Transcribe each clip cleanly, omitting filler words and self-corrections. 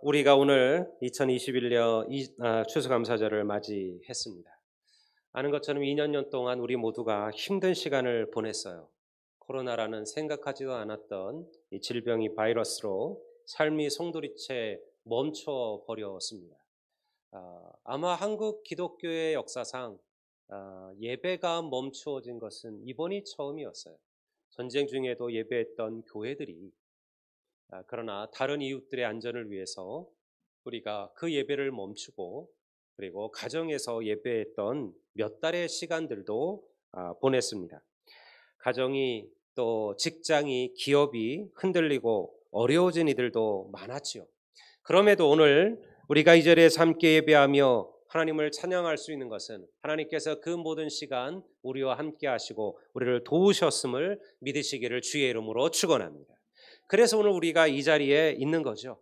우리가 오늘 2021년 추수감사절을 맞이했습니다. 아는 것처럼 2년 동안 우리 모두가 힘든 시간을 보냈어요. 코로나라는 생각하지도 않았던 이 질병이 바이러스로 삶이 송두리째 멈춰 버렸습니다. 아마 한국 기독교의 역사상 예배가 멈추어진 것은 이번이 처음이었어요. 전쟁 중에도 예배했던 교회들이 그러나 다른 이웃들의 안전을 위해서 우리가 그 예배를 멈추고 그리고 가정에서 예배했던 몇 달의 시간들도 보냈습니다. 가정이 또 직장이 기업이 흔들리고 어려워진 이들도 많았지요. 그럼에도 오늘 우리가 이 자리에서 함께 예배하며 하나님을 찬양할 수 있는 것은 하나님께서 그 모든 시간 우리와 함께 하시고 우리를 도우셨음을 믿으시기를 주의 이름으로 축원합니다. 그래서 오늘 우리가 이 자리에 있는 거죠.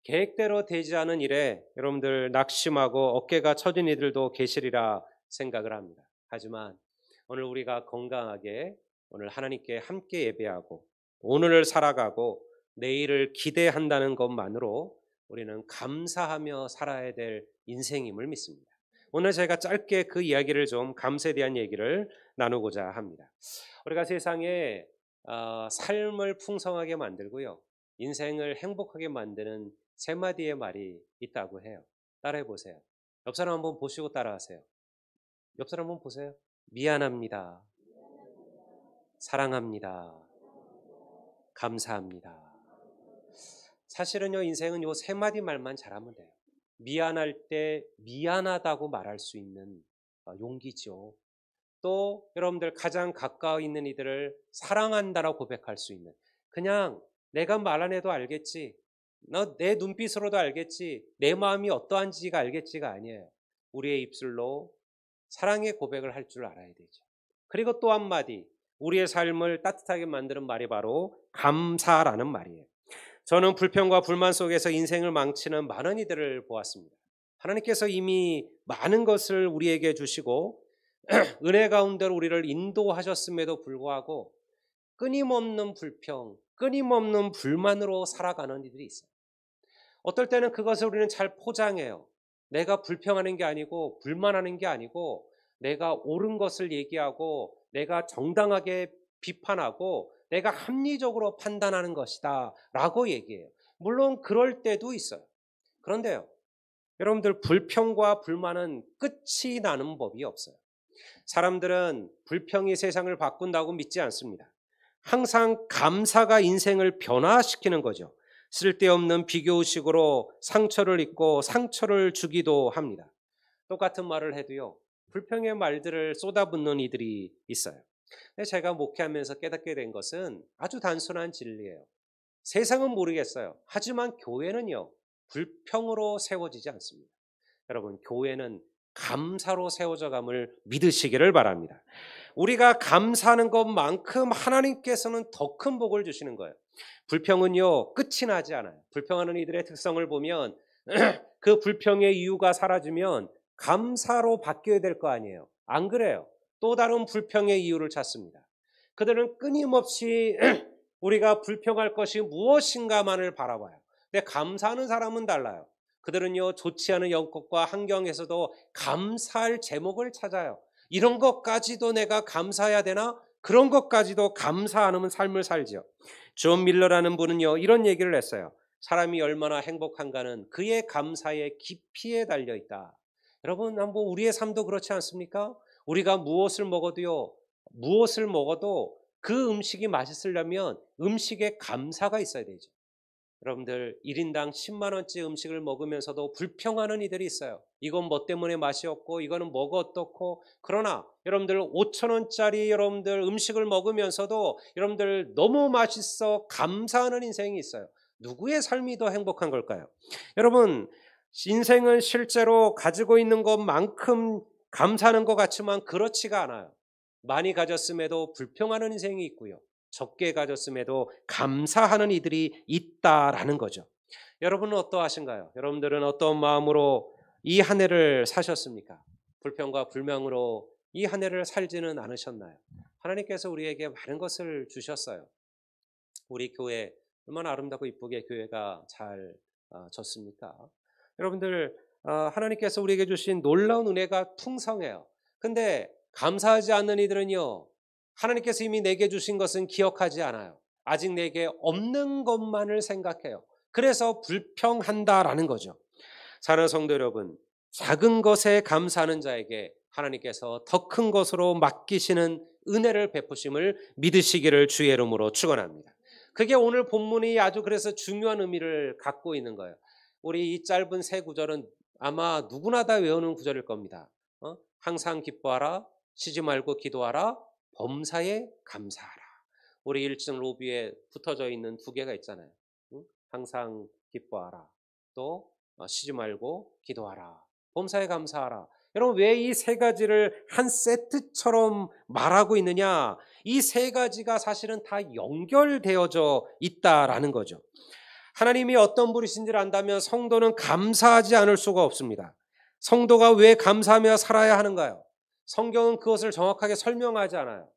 계획대로 되지 않은 일에 여러분들 낙심하고 어깨가 처진 이들도 계시리라 생각을 합니다. 하지만 오늘 우리가 건강하게 오늘 하나님께 함께 예배하고 오늘을 살아가고 내일을 기대한다는 것만으로 우리는 감사하며 살아야 될 인생임을 믿습니다. 오늘 제가 짧게 그 이야기를 좀 감사에 대한 얘기를 나누고자 합니다. 우리가 세상에 삶을 풍성하게 만들고요. 인생을 행복하게 만드는 세 마디의 말이 있다고 해요. 따라해 보세요. 옆 사람 한번 보시고 따라하세요. 옆 사람 한번 보세요. 미안합니다. 사랑합니다. 감사합니다. 사실은요, 인생은 요 세 마디 말만 잘하면 돼요. 미안할 때 미안하다고 말할 수 있는 용기죠. 또 여러분들 가장 가까이 있는 이들을 사랑한다라고 고백할 수 있는, 그냥 내가 말 안 해도 알겠지, 너 내 눈빛으로도 알겠지, 내 마음이 어떠한지가 알겠지가 아니에요. 우리의 입술로 사랑의 고백을 할 줄 알아야 되죠. 그리고 또 한마디, 우리의 삶을 따뜻하게 만드는 말이 바로 감사라는 말이에요. 저는 불평과 불만 속에서 인생을 망치는 많은 이들을 보았습니다. 하나님께서 이미 많은 것을 우리에게 주시고 은혜 가운데로 우리를 인도하셨음에도 불구하고 끊임없는 불평, 끊임없는 불만으로 살아가는 이들이 있어요. 어떨 때는 그것을 우리는 잘 포장해요. 내가 불평하는 게 아니고 불만하는 게 아니고 내가 옳은 것을 얘기하고 내가 정당하게 비판하고 내가 합리적으로 판단하는 것이다 라고 얘기해요. 물론 그럴 때도 있어요. 그런데요, 여러분들 불평과 불만은 끝이 나는 법이 없어요. 사람들은 불평이 세상을 바꾼다고 믿지 않습니다. 항상 감사가 인생을 변화시키는 거죠. 쓸데없는 비교의식으로 상처를 입고 상처를 주기도 합니다. 똑같은 말을 해도요, 불평의 말들을 쏟아붓는 이들이 있어요. 근데 제가 목회하면서 깨닫게 된 것은 아주 단순한 진리예요. 세상은 모르겠어요. 하지만 교회는요, 불평으로 세워지지 않습니다. 여러분, 교회는 감사로 세워져 감을 믿으시기를 바랍니다. 우리가 감사하는 것만큼 하나님께서는 더 큰 복을 주시는 거예요. 불평은요, 끝이 나지 않아요. 불평하는 이들의 특성을 보면 그 불평의 이유가 사라지면 감사로 바뀌어야 될 거 아니에요. 안 그래요. 또 다른 불평의 이유를 찾습니다. 그들은 끊임없이 우리가 불평할 것이 무엇인가만을 바라봐요. 근데 감사하는 사람은 달라요. 그들은요, 좋지 않은 영국과 환경에서도 감사할 제목을 찾아요. 이런 것까지도 내가 감사해야 되나? 그런 것까지도 감사 안 하면 삶을 살죠. 존 밀러라는 분은요, 이런 얘기를 했어요. 사람이 얼마나 행복한가는 그의 감사의 깊이에 달려 있다. 여러분, 한번 우리의 삶도 그렇지 않습니까? 우리가 무엇을 먹어도 그 음식이 맛있으려면 음식에 감사가 있어야 되죠. 여러분들 1인당 10만 원짜리 음식을 먹으면서도 불평하는 이들이 있어요. 이건 뭐 때문에 맛이 없고 이거는 뭐가 어떻고. 그러나 여러분들 5천 원짜리 여러분들 음식을 먹으면서도 여러분들 너무 맛있어 감사하는 인생이 있어요. 누구의 삶이 더 행복한 걸까요? 여러분, 인생은 실제로 가지고 있는 것만큼 감사하는 것 같지만 그렇지가 않아요. 많이 가졌음에도 불평하는 인생이 있고요. 적게 가졌음에도 감사하는 이들이 있다라는 거죠. 여러분은 어떠하신가요? 여러분들은 어떤 마음으로 이 한 해를 사셨습니까? 불평과 불명으로 이 한 해를 살지는 않으셨나요? 하나님께서 우리에게 많은 것을 주셨어요. 우리 교회 얼마나 아름답고 이쁘게 교회가 잘 졌습니까? 여러분들, 하나님께서 우리에게 주신 놀라운 은혜가 풍성해요. 근데 감사하지 않는 이들은요, 하나님께서 이미 내게 주신 것은 기억하지 않아요. 아직 내게 없는 것만을 생각해요. 그래서 불평한다라는 거죠. 사랑하는 성도 여러분, 작은 것에 감사하는 자에게 하나님께서 더 큰 것으로 맡기시는 은혜를 베푸심을 믿으시기를 주의 이름으로 축원합니다. 그게 오늘 본문이 아주 그래서 중요한 의미를 갖고 있는 거예요. 우리 이 짧은 세 구절은 아마 누구나 다 외우는 구절일 겁니다. 항상 기뻐하라, 쉬지 말고 기도하라, 범사에 감사하라. 우리 1층 로비에 붙어져 있는 두 개가 있잖아요. 항상 기뻐하라, 또 쉬지 말고 기도하라, 범사에 감사하라. 여러분, 왜 이 세 가지를 한 세트처럼 말하고 있느냐? 이 세 가지가 사실은 다 연결되어져 있다라는 거죠. 하나님이 어떤 분이신지를 안다면 성도는 감사하지 않을 수가 없습니다. 성도가 왜 감사하며 살아야 하는가요? 성경은 그것을 정확하게 설명하지 않아요.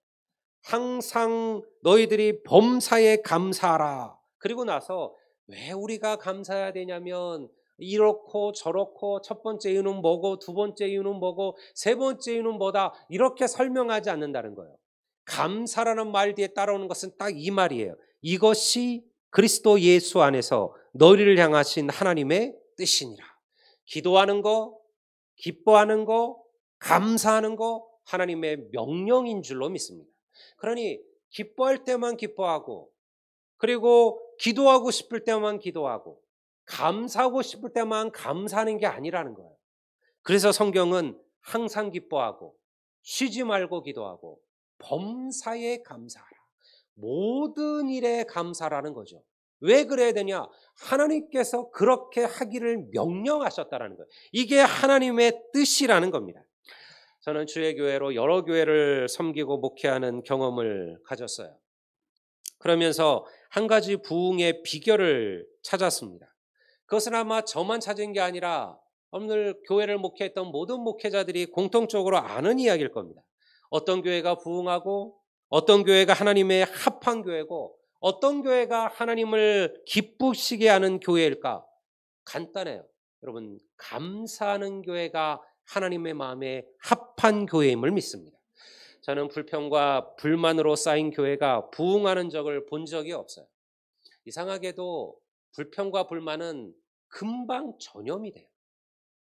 항상 너희들이 범사에 감사하라. 그리고 나서 왜 우리가 감사해야 되냐면 이렇고 저렇고 첫 번째 이유는 뭐고 두 번째 이유는 뭐고 세 번째 이유는 뭐다, 이렇게 설명하지 않는다는 거예요. 감사라는 말 뒤에 따라오는 것은 딱 이 말이에요. 이것이 그리스도 예수 안에서 너희를 향하신 하나님의 뜻이니라. 기도하는 거, 기뻐하는 거, 감사하는 거 하나님의 명령인 줄로 믿습니다. 그러니 기뻐할 때만 기뻐하고, 그리고 기도하고 싶을 때만 기도하고, 감사하고 싶을 때만 감사하는 게 아니라는 거예요. 그래서 성경은 항상 기뻐하고 쉬지 말고 기도하고 범사에 감사하라, 모든 일에 감사라는 거죠. 왜 그래야 되냐? 하나님께서 그렇게 하기를 명령하셨다라는 거예요. 이게 하나님의 뜻이라는 겁니다. 저는 주의 교회로 여러 교회를 섬기고 목회하는 경험을 가졌어요. 그러면서 한 가지 부흥의 비결을 찾았습니다. 그것은 아마 저만 찾은 게 아니라 오늘 교회를 목회했던 모든 목회자들이 공통적으로 아는 이야기일 겁니다. 어떤 교회가 부흥하고 어떤 교회가 하나님의 합한 교회고 어떤 교회가 하나님을 기쁘시게 하는 교회일까? 간단해요. 여러분, 감사하는 교회가 하나님의 마음에 합한 교회임을 믿습니다. 저는 불평과 불만으로 쌓인 교회가 부흥하는 적을 본 적이 없어요. 이상하게도 불평과 불만은 금방 전염이 돼요.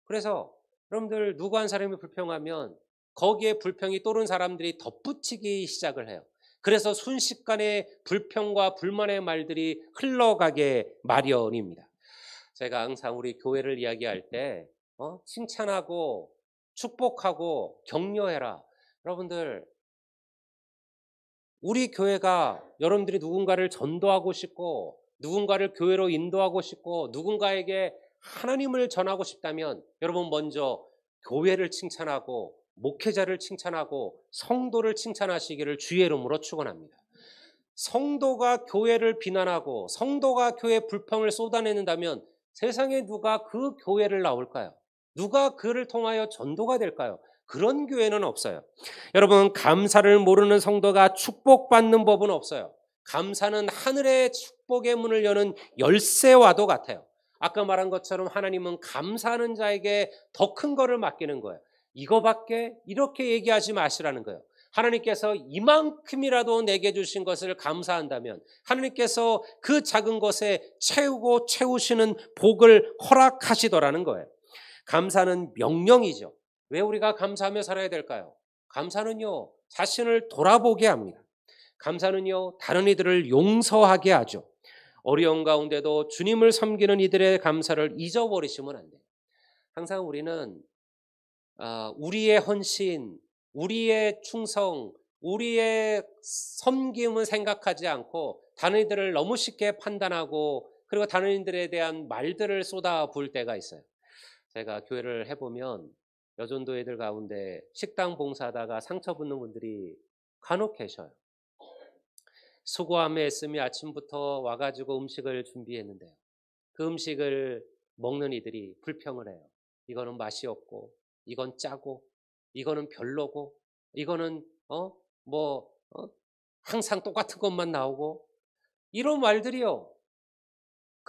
그래서 여러분들, 누구 한 사람이 불평하면 거기에 불평이 떠오른 사람들이 덧붙이기 시작을 해요. 그래서 순식간에 불평과 불만의 말들이 흘러가게 마련입니다. 제가 항상 우리 교회를 이야기할 때 칭찬하고 축복하고 격려해라. 여러분들, 우리 교회가 여러분들이 누군가를 전도하고 싶고 누군가를 교회로 인도하고 싶고 누군가에게 하나님을 전하고 싶다면 여러분, 먼저 교회를 칭찬하고 목회자를 칭찬하고 성도를 칭찬하시기를 주의 이름으로 축원합니다. 성도가 교회를 비난하고 성도가 교회에 불평을 쏟아내는다면 세상에 누가 그 교회를 나올까요? 누가 그를 통하여 전도가 될까요? 그런 교회는 없어요. 여러분, 감사를 모르는 성도가 축복받는 법은 없어요. 감사는 하늘의 축복의 문을 여는 열쇠와도 같아요. 아까 말한 것처럼 하나님은 감사하는 자에게 더 큰 거를 맡기는 거예요. 이거밖에, 이렇게 얘기하지 마시라는 거예요. 하나님께서 이만큼이라도 내게 주신 것을 감사한다면 하나님께서 그 작은 것에 채우고 채우시는 복을 허락하시더라는 거예요. 감사는 명령이죠. 왜 우리가 감사하며 살아야 될까요? 감사는요, 자신을 돌아보게 합니다. 감사는요, 다른 이들을 용서하게 하죠. 어려운 가운데도 주님을 섬기는 이들의 감사를 잊어버리시면 안 돼요. 항상 우리는 우리의 헌신, 우리의 충성, 우리의 섬김은 생각하지 않고 다른 이들을 너무 쉽게 판단하고 그리고 다른 이들에 대한 말들을 쏟아부을 때가 있어요. 제가 교회를 해보면 여전도 애들 가운데 식당 봉사하다가 상처 붙는 분들이 간혹 계셔요. 수고함에 애쓰미 아침부터 와가지고 음식을 준비했는데요, 그 음식을 먹는 이들이 불평을 해요. 이거는 맛이 없고, 이건 짜고, 이거는 별로고, 이거는 항상 똑같은 것만 나오고, 이런 말들이요,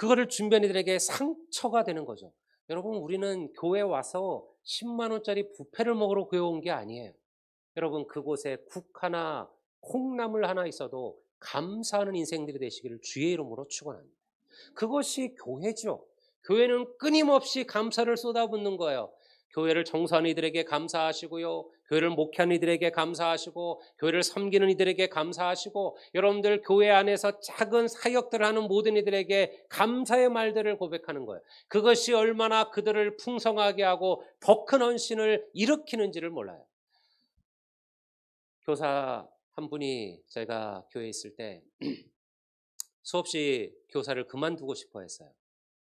그거를 준비한 이들에게 상처가 되는 거죠. 여러분, 우리는 교회 와서 10만 원짜리 뷔페를 먹으러 교회 온 게 아니에요. 여러분, 그곳에 국 하나, 콩나물 하나 있어도 감사하는 인생들이 되시기를 주의 이름으로 축원합니다. 그것이 교회죠. 교회는 끊임없이 감사를 쏟아붓는 거예요. 교회를 청소하는 이들에게 감사하시고요. 교회를 목회하는 이들에게 감사하시고, 교회를 섬기는 이들에게 감사하시고, 여러분들 교회 안에서 작은 사역들을 하는 모든 이들에게 감사의 말들을 고백하는 거예요. 그것이 얼마나 그들을 풍성하게 하고 더 큰 헌신을 일으키는지를 몰라요. 교사 한 분이 제가 교회에 있을 때 수없이 교사를 그만두고 싶어 했어요.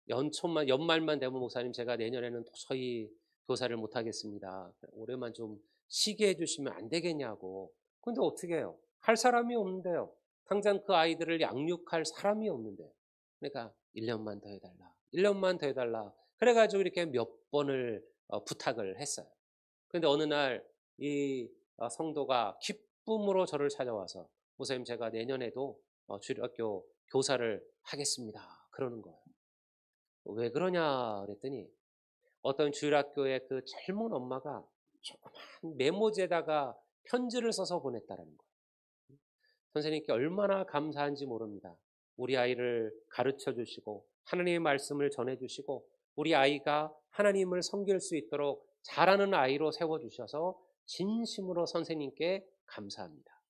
연말만 되면 목사님, 제가 내년에는 도저히 교사를 못 하겠습니다. 올해만 좀 쉬게 해주시면 안 되겠냐고. 근데 어떻게 해요? 할 사람이 없는데요. 당장 그 아이들을 양육할 사람이 없는데요. 그러니까 1년만 더 해달라. 1년만 더 해달라. 그래가지고 이렇게 몇 번을 부탁을 했어요. 근데 어느 날 이 성도가 기쁨으로 저를 찾아와서, 목사님, 제가 내년에도 주일학교 교사를 하겠습니다. 그러는 거예요. 왜 그러냐 그랬더니, 어떤 주일학교의 그 젊은 엄마가 조그만 메모지에다가 편지를 써서 보냈다는 거예요. 선생님께 얼마나 감사한지 모릅니다. 우리 아이를 가르쳐 주시고 하나님의 말씀을 전해 주시고 우리 아이가 하나님을 섬길 수 있도록 잘하는 아이로 세워주셔서 진심으로 선생님께 감사합니다.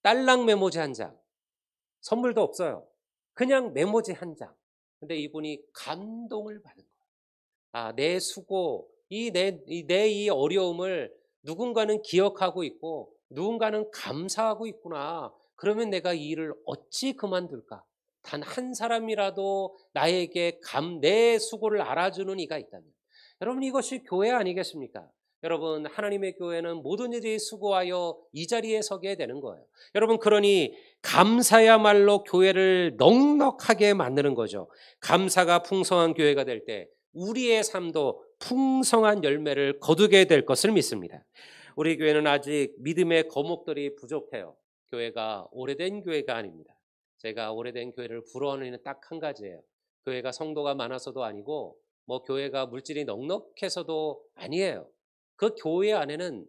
딸랑 메모지 한 장, 선물도 없어요. 그냥 메모지 한 장. 근데 이분이 감동을 받은 거예요. 아, 내 수고, 이 어려움을 누군가는 기억하고 있고 누군가는 감사하고 있구나. 그러면 내가 이 일을 어찌 그만둘까? 단 한 사람이라도 나에게 내 수고를 알아주는 이가 있다면. 여러분, 이것이 교회 아니겠습니까? 여러분, 하나님의 교회는 모든 일이 수고하여 이 자리에 서게 되는 거예요. 여러분, 그러니 감사야말로 교회를 넉넉하게 만드는 거죠. 감사가 풍성한 교회가 될 때 우리의 삶도 풍성한 열매를 거두게 될 것을 믿습니다. 우리 교회는 아직 믿음의 거목들이 부족해요. 교회가 오래된 교회가 아닙니다. 제가 오래된 교회를 부러워하는 이유는 딱 한 가지예요. 교회가 성도가 많아서도 아니고 교회가 물질이 넉넉해서도 아니에요. 그 교회 안에는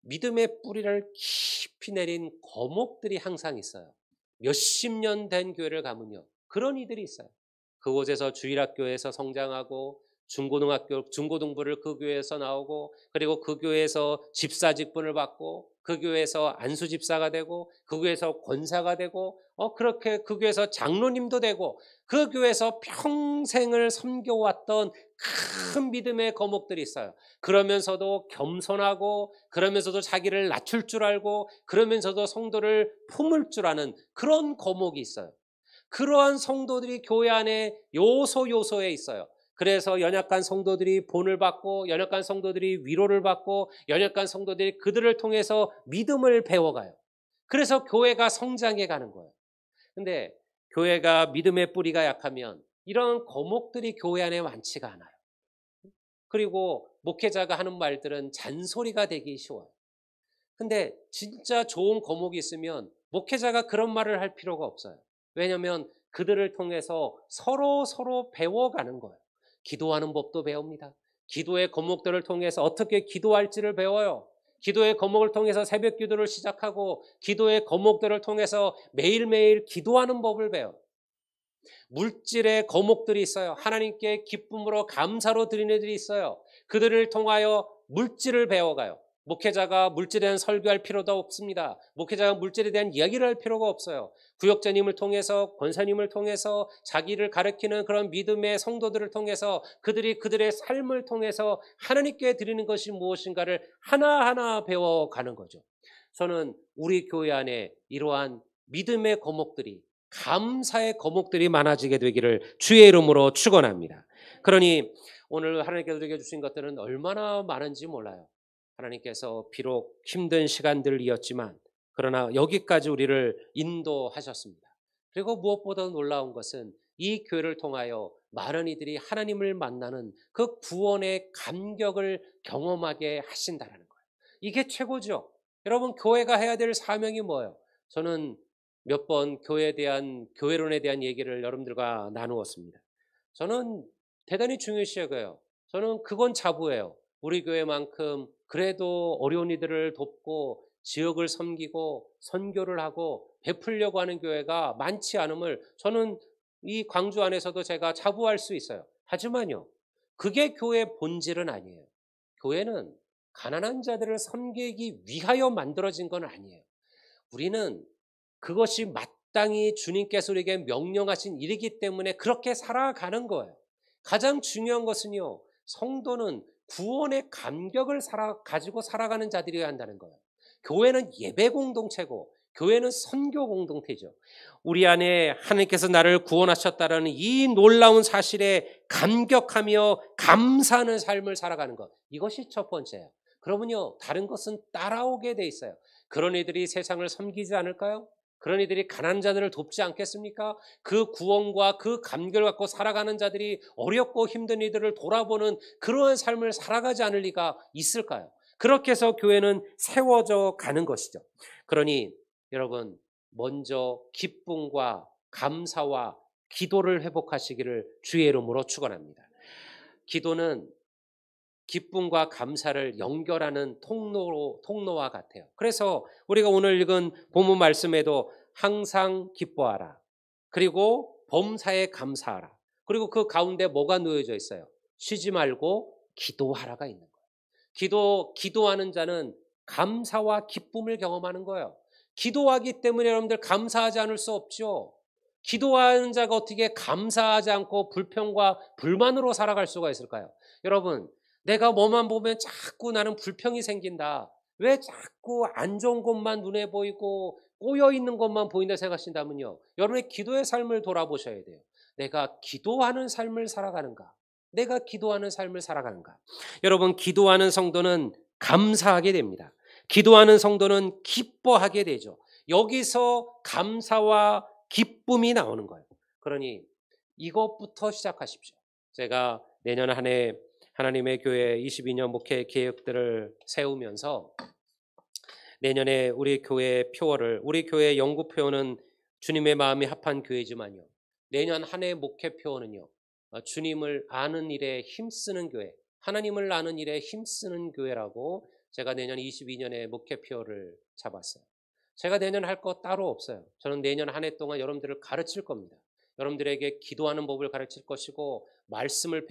믿음의 뿌리를 깊이 내린 거목들이 항상 있어요. 몇십 년 된 교회를 가면요, 그런 이들이 있어요. 그곳에서 주일학교에서 성장하고 중고등부를 그 교회에서 나오고, 그리고 그 교회에서 집사 직분을 받고, 그 교회에서 안수집사가 되고, 그 교회에서 권사가 되고, 그렇게 그 교회에서 장로님도 되고, 그 교회에서 평생을 섬겨왔던 큰 믿음의 거목들이 있어요. 그러면서도 겸손하고, 그러면서도 자기를 낮출 줄 알고, 그러면서도 성도를 품을 줄 아는 그런 거목이 있어요. 그러한 성도들이 교회 안에 요소에 있어요. 그래서 연약한 성도들이 본을 받고, 연약한 성도들이 위로를 받고, 연약한 성도들이 그들을 통해서 믿음을 배워가요. 그래서 교회가 성장해 가는 거예요. 근데 교회가 믿음의 뿌리가 약하면 이런 거목들이 교회 안에 많지가 않아요. 그리고 목회자가 하는 말들은 잔소리가 되기 쉬워요. 근데 진짜 좋은 거목이 있으면 목회자가 그런 말을 할 필요가 없어요. 왜냐하면 그들을 통해서 서로 배워가는 거예요. 기도하는 법도 배웁니다. 기도의 거목들을 통해서 어떻게 기도할지를 배워요. 기도의 거목을 통해서 새벽 기도를 시작하고, 기도의 거목들을 통해서 매일매일 기도하는 법을 배워요. 물질의 거목들이 있어요. 하나님께 기쁨으로 감사로 드리는 애들이 있어요. 그들을 통하여 물질을 배워가요. 목회자가 물질에 대한 설교할 필요도 없습니다. 목회자가 물질에 대한 이야기를 할 필요가 없어요. 구역자님을 통해서, 권사님을 통해서, 자기를 가르치는 그런 믿음의 성도들을 통해서 그들이 그들의 삶을 통해서 하나님께 드리는 것이 무엇인가를 하나하나 배워가는 거죠. 저는 우리 교회 안에 이러한 믿음의 거목들이, 감사의 거목들이 많아지게 되기를 주의 이름으로 축원합니다. 그러니 오늘 하나님께서 우리에게 주신 것들은 얼마나 많은지 몰라요. 하나님께서 비록 힘든 시간들이었지만 그러나 여기까지 우리를 인도하셨습니다. 그리고 무엇보다 놀라운 것은 이 교회를 통하여 많은 이들이 하나님을 만나는 그 구원의 감격을 경험하게 하신다는 거예요. 이게 최고죠. 여러분, 교회가 해야 될 사명이 뭐예요? 저는 몇 번 교회론에 대한 얘기를 여러분들과 나누었습니다. 저는 대단히 중요시 여겨요. 저는 그건 자부해요. 우리 교회만큼 그래도 어려운 이들을 돕고 지역을 섬기고 선교를 하고 베풀려고 하는 교회가 많지 않음을 저는 이 광주 안에서도 제가 자부할 수 있어요. 하지만요, 그게 교회의 본질은 아니에요. 교회는 가난한 자들을 섬기기 위하여 만들어진 건 아니에요. 우리는 그것이 마땅히 주님께서 우리에게 명령하신 일이기 때문에 그렇게 살아가는 거예요. 가장 중요한 것은요, 성도는 구원의 감격을 가지고 살아가는 자들이어야 한다는 거예요. 교회는 예배 공동체고 교회는 선교 공동체죠. 우리 안에 하나님께서 나를 구원하셨다라는 이 놀라운 사실에 감격하며 감사하는 삶을 살아가는 것, 이것이 첫 번째예요. 그러면요, 다른 것은 따라오게 돼 있어요. 그런 이들이 세상을 섬기지 않을까요? 그런 이들이 가난한 자들을 돕지 않겠습니까? 그 구원과 그 감격을 갖고 살아가는 자들이 어렵고 힘든 이들을 돌아보는 그러한 삶을 살아가지 않을 리가 있을까요? 그렇게 해서 교회는 세워져 가는 것이죠. 그러니 여러분, 먼저 기쁨과 감사와 기도를 회복하시기를 주의 이름으로 축원합니다. 기도는 기쁨과 감사를 연결하는 통로와 같아요. 그래서 우리가 오늘 읽은 본문 말씀에도 항상 기뻐하라. 그리고 범사에 감사하라. 그리고 그 가운데 뭐가 놓여져 있어요? 쉬지 말고 기도하라가 있는 거예요. 기도하는 자는 감사와 기쁨을 경험하는 거예요. 기도하기 때문에 여러분들 감사하지 않을 수 없죠. 기도하는 자가 어떻게 감사하지 않고 불평과 불만으로 살아갈 수가 있을까요? 여러분, 내가 뭐만 보면 자꾸 나는 불평이 생긴다. 왜 자꾸 안 좋은 것만 눈에 보이고 꼬여있는 것만 보인다 생각하신다면요, 여러분의 기도의 삶을 돌아보셔야 돼요. 내가 기도하는 삶을 살아가는가? 내가 기도하는 삶을 살아가는가? 여러분, 기도하는 성도는 감사하게 됩니다. 기도하는 성도는 기뻐하게 되죠. 여기서 감사와 기쁨이 나오는 거예요. 그러니 이것부터 시작하십시오. 제가 내년 한 해 하나님의 교회 22년 목회 계획들을 세우면서 내년에 우리 교회 표어를, 우리 교회 영구 표어는 주님의 마음이 합한 교회지만요, 내년 한 해 목회 표어는요, 주님을 아는 일에 힘쓰는 교회, 하나님을 아는 일에 힘쓰는 교회라고 제가 내년 22년에 목회 표어를 잡았어요. 제가 내년 할 거 따로 없어요. 저는 내년 한 해 동안 여러분들을 가르칠 겁니다. 여러분들에게 기도하는 법을 가르칠 것이고, 말씀을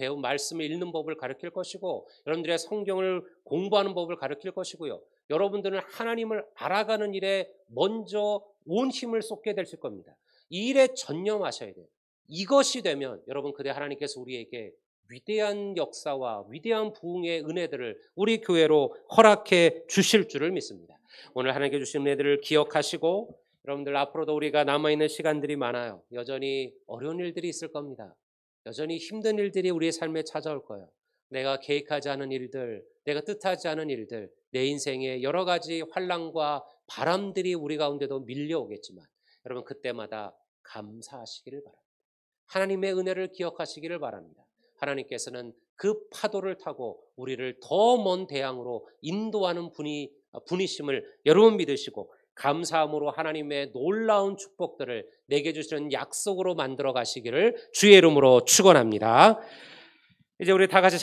읽는 법을 가르칠 것이고, 여러분들의 성경을 공부하는 법을 가르칠 것이고요. 여러분들은 하나님을 알아가는 일에 먼저 온 힘을 쏟게 되실 겁니다. 이 일에 전념하셔야 돼요. 이것이 되면 여러분, 그때 하나님께서 우리에게 위대한 역사와 위대한 부흥의 은혜들을 우리 교회로 허락해 주실 줄을 믿습니다. 오늘 하나님께 주신 은혜들을 기억하시고, 여러분들 앞으로도 우리가 남아있는 시간들이 많아요. 여전히 어려운 일들이 있을 겁니다. 여전히 힘든 일들이 우리의 삶에 찾아올 거예요. 내가 계획하지 않은 일들, 내가 뜻하지 않은 일들, 내 인생에 여러 가지 환난과 바람들이 우리 가운데도 밀려오겠지만, 여러분 그때마다 감사하시기를 바랍니다. 하나님의 은혜를 기억하시기를 바랍니다. 하나님께서는 그 파도를 타고 우리를 더 먼 대양으로 인도하는 분이심을 여러분 믿으시고, 감사함으로 하나님의 놀라운 축복들을 내게 주시는 약속으로 만들어 가시기를 주의 이름으로 축원합니다. 이제 우리 다 같이